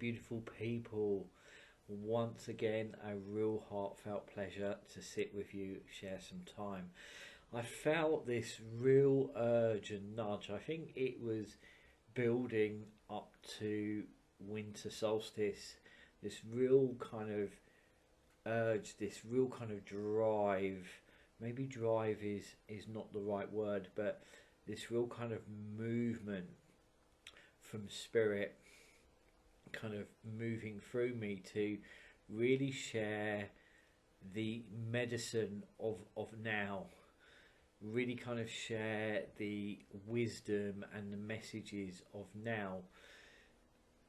beautiful people. Once again, a real heartfelt pleasure to sit with you, share some time. I felt this real urge and nudge. I think it was building up to winter solstice, this real kind of urge, this real kind of drive. Maybe drive is not the right word, but this real kind of movement from spirit kind of moving through me to really share the medicine of now, really kind of share the wisdom and the messages of now,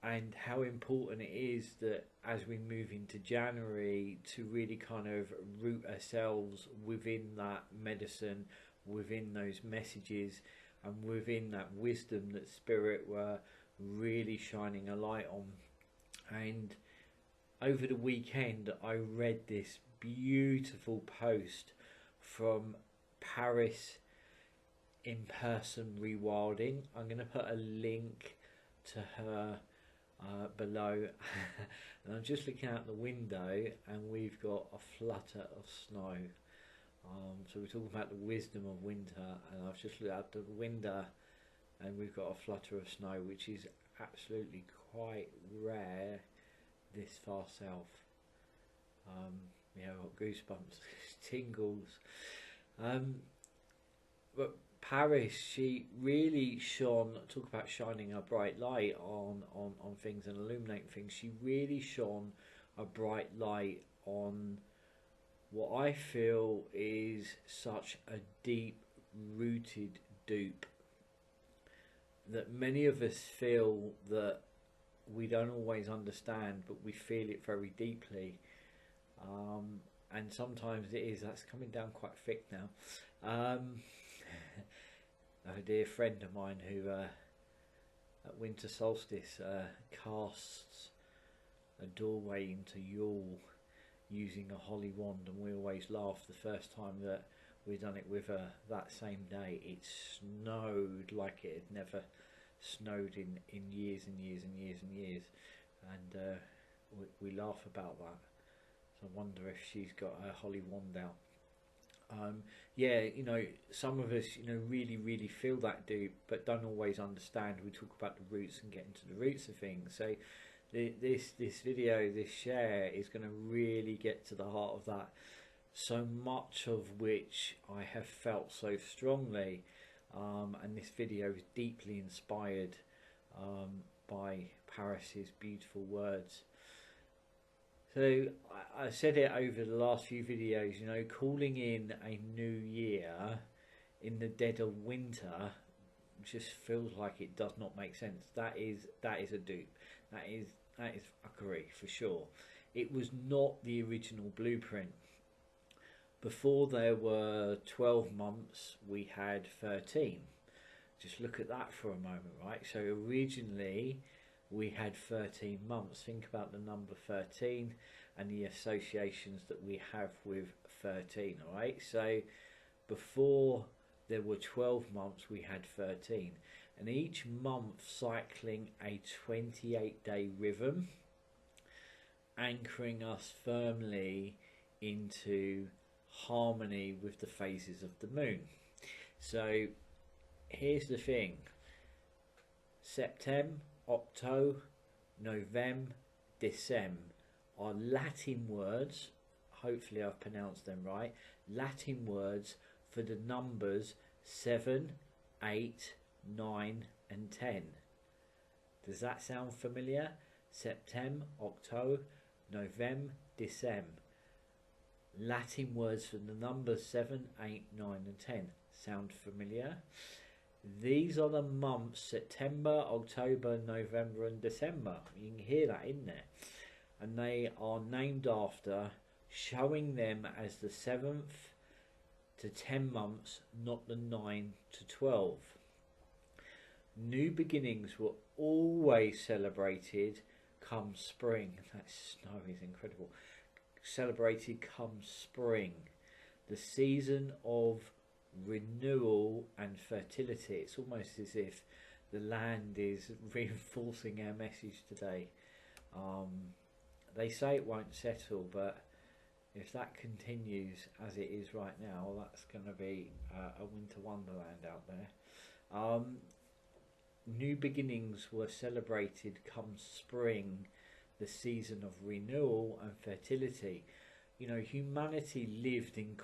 and how important it is that as we move into January to really kind of root ourselves within that medicine, within those messages, and within that wisdom that spirit were really shining a light on. And over the weekend I read this beautiful post from Paris in person rewilding. I'm going to put a link to her below. And I'm just looking out the window and we've got a flutter of snow. So we're talking about the wisdom of winter, and I've just looked out the window and we've got a flutter of snow, which is absolutely quite rare this far south. Yeah, I've got goosebumps, tingles. But Paris, she really shone, talk about shining a bright light on things and illuminating things. She really shone a bright light on what I feel is such a deep rooted dupe that many of us feel that we don't always understand, but we feel it very deeply. And sometimes that's coming down quite thick now. A dear friend of mine who at winter solstice casts a doorway into Yule using a holly wand, and we always laugh the first time that we done it with her. That same day it snowed like it had never snowed in years and years and years and years, and we laugh about that. So I wonder if she's got her holly wand out. Yeah, you know, some of us, you know, really feel that dupe, but don't always understand. We talk about the roots and get into the roots of things. So this video, this share, is going to really get to the heart of that, so much of which I have felt so strongly, and this video is deeply inspired by Paris's beautiful words. So I said it over the last few videos, you know, calling in a new year in the dead of winter just feels like it does not make sense. That is a dupe. That is fuckery for sure. It was not the original blueprint. Before there were 12 months, we had 13. Just look at that for a moment, right? So originally we had 13 months. Think about the number 13 and the associations that we have with 13, all right? So before there were 12 months, we had 13. And each month cycling a 28-day rhythm, anchoring us firmly into harmony with the phases of the moon. So here's the thing: Septem, Octo, Novem, Decem are Latin words, hopefully I've pronounced them right, Latin words for the numbers 7, 8, 9 and 10. Does that sound familiar? Septem, Octo, Novem, Decem. Latin words for the numbers 7, 8, 9 and 10. Sound familiar? These are the months: September, October, November and December. You can hear that in there. And they are named after, showing them as the 7th to 10 months, not the 9 to 12. New beginnings were always celebrated come spring. That snow is incredible. Celebrated come spring, the season of renewal and fertility. It's almost as if the land is reinforcing our message today. They say it won't settle, but if that continues as it is right now, that's going to be a winter wonderland out there. New beginnings were celebrated come spring, the season of renewal and fertility. You know, humanity lived in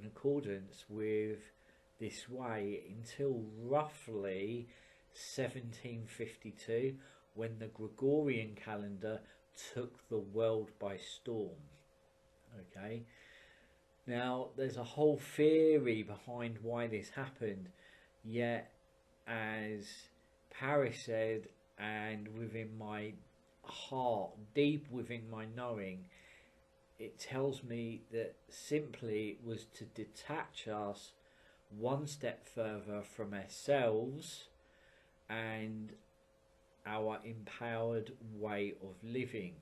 accordance with this way until roughly 1752, when the Gregorian calendar took the world by storm. Okay, now there's a whole theory behind why this happened, yet as Paris said, and within my heart, deep within my knowing, it tells me that simply it was to detach us one step further from ourselves and our empowered way of living,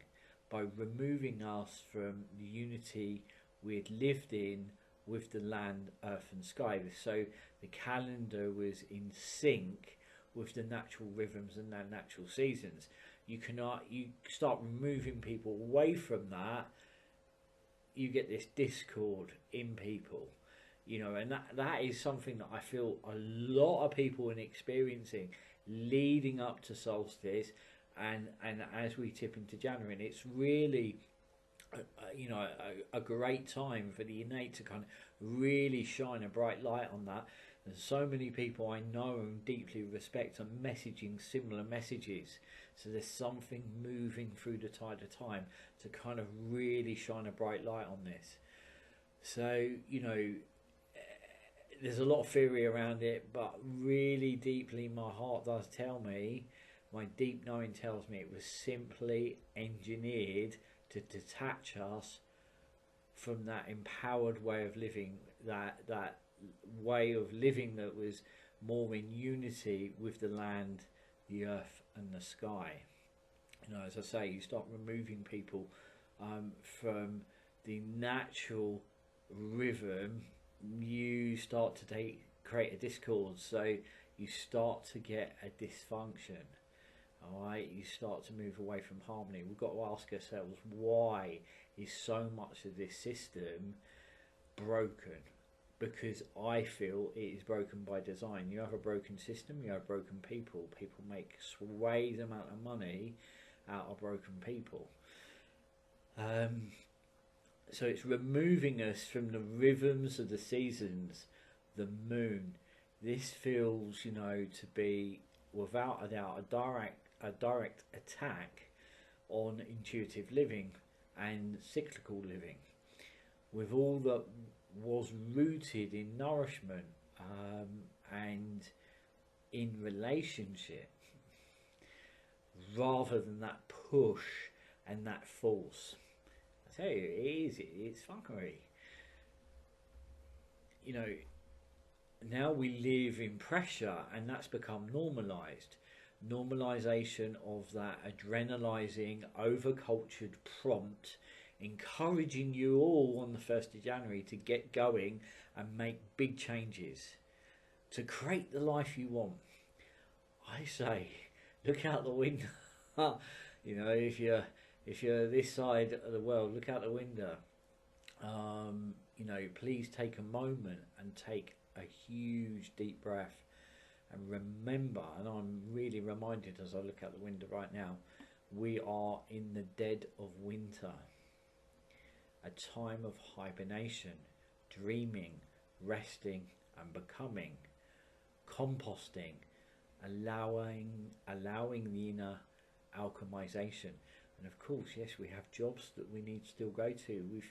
by removing us from the unity we had lived in with the land, earth and sky. So the calendar was in sync with the natural rhythms and the natural seasons. You start removing people away from that, you get this discord in people, you know, and that is something that I feel a lot of people are experiencing leading up to solstice and as we tip into January. And it's really a great time for the innate to kind of really shine a bright light on that. And so many people I know and deeply respect are messaging similar messages. So there's something moving through the tide of time to kind of really shine a bright light on this. So, you know, there's a lot of theory around it, but really deeply my heart does tell me, my deep knowing tells me, it was simply engineered to detach us from that empowered way of living, that way of living that was more in unity with the land, the earth and the sky. You know, as I say, you start removing people from the natural rhythm, you start to create a discord, so you start to get a dysfunction. Alright, you start to move away from harmony. We've got to ask ourselves, why is so much of this system broken? Because I feel it is broken by design. You have a broken system, you have broken people. People make swathes amount of money out of broken people. So it's removing us from the rhythms of the seasons, the moon. This feels, you know, to be without a doubt a direct attack on intuitive living and cyclical living, with all that was rooted in nourishment and in relationship, rather than that push and that force. I tell you, it's fuckery. You know, now we live in pressure, and that's become normalised. Normalisation of that adrenalising, over-cultured prompt, encouraging you all on the 1st of January to get going and make big changes, to create the life you want. I say, look out the window. You know, if you're this side of the world, look out the window. You know, please take a moment and take a huge deep breath and remember, and I'm really reminded as I look out the window right now, we are in the dead of winter, a time of hibernation, dreaming, resting and becoming, composting, allowing the inner alchemization. And of course, yes, we have jobs that we need to still go to.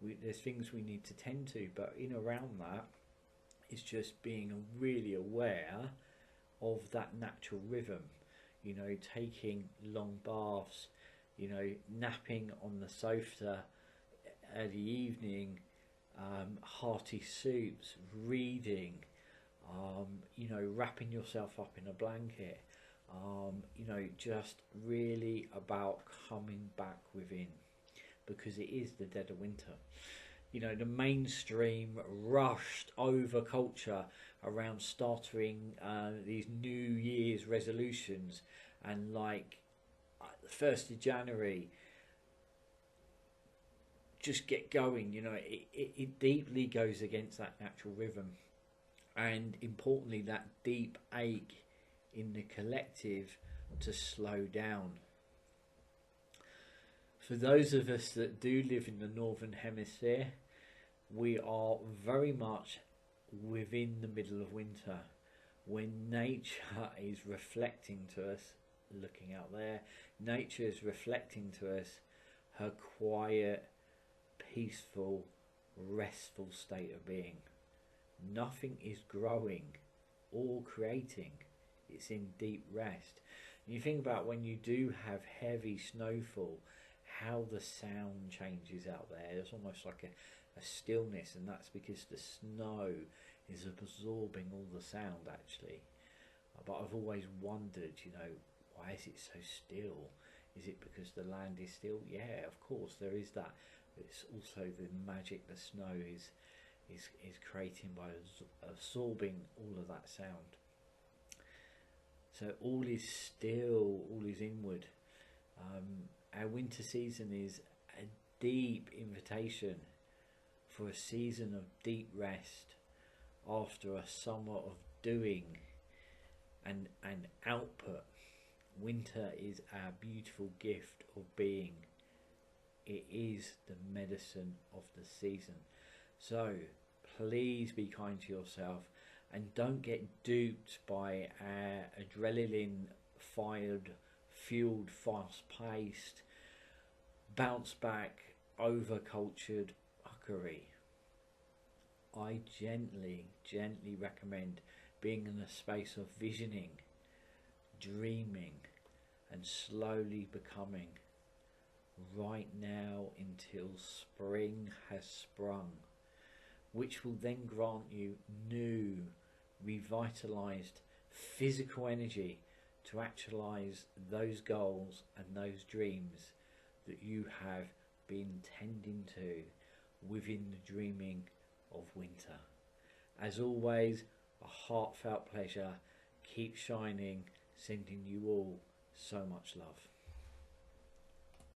There's things we need to tend to, but in around that, it's just being really aware of that natural rhythm. You know, taking long baths, you know, napping on the sofa early evening, hearty soups, reading, you know, wrapping yourself up in a blanket, you know, just really about coming back within, because it is the dead of winter. You know, the mainstream rushed over culture around starting these New Year's resolutions, and like the 1st of January, just get going. You know, it deeply goes against that natural rhythm, and importantly, that deep ache in the collective to slow down. For those of us that do live in the Northern Hemisphere, we are very much within the middle of winter, when nature is reflecting to us, looking out there, nature is reflecting to us her quiet, peaceful, restful state of being. Nothing is growing or creating. It's in deep rest. And you think about when you do have heavy snowfall, how the sound changes out there. There's almost like a stillness, and that's because the snow is absorbing all the sound actually. But I've always wondered, you know, why is it so still? Is it because the land is still? Yeah, of course there is that. It's also the magic the snow is creating by absorbing all of that sound. So all is still, all is inward. Our winter season is a deep invitation for a season of deep rest after a summer of doing and output. Winter is our beautiful gift of being. It is the medicine of the season. So please be kind to yourself and don't get duped by our adrenaline fired, fueled, fast paced, bounce back, over cultured fuckery. I gently recommend being in a space of visioning, dreaming, and slowly becoming, right now until spring has sprung, which will then grant you new, revitalized physical energy to actualize those goals and those dreams that you have been tending to within the dreaming of winter. As always, a heartfelt pleasure. Keep shining, sending you all so much love.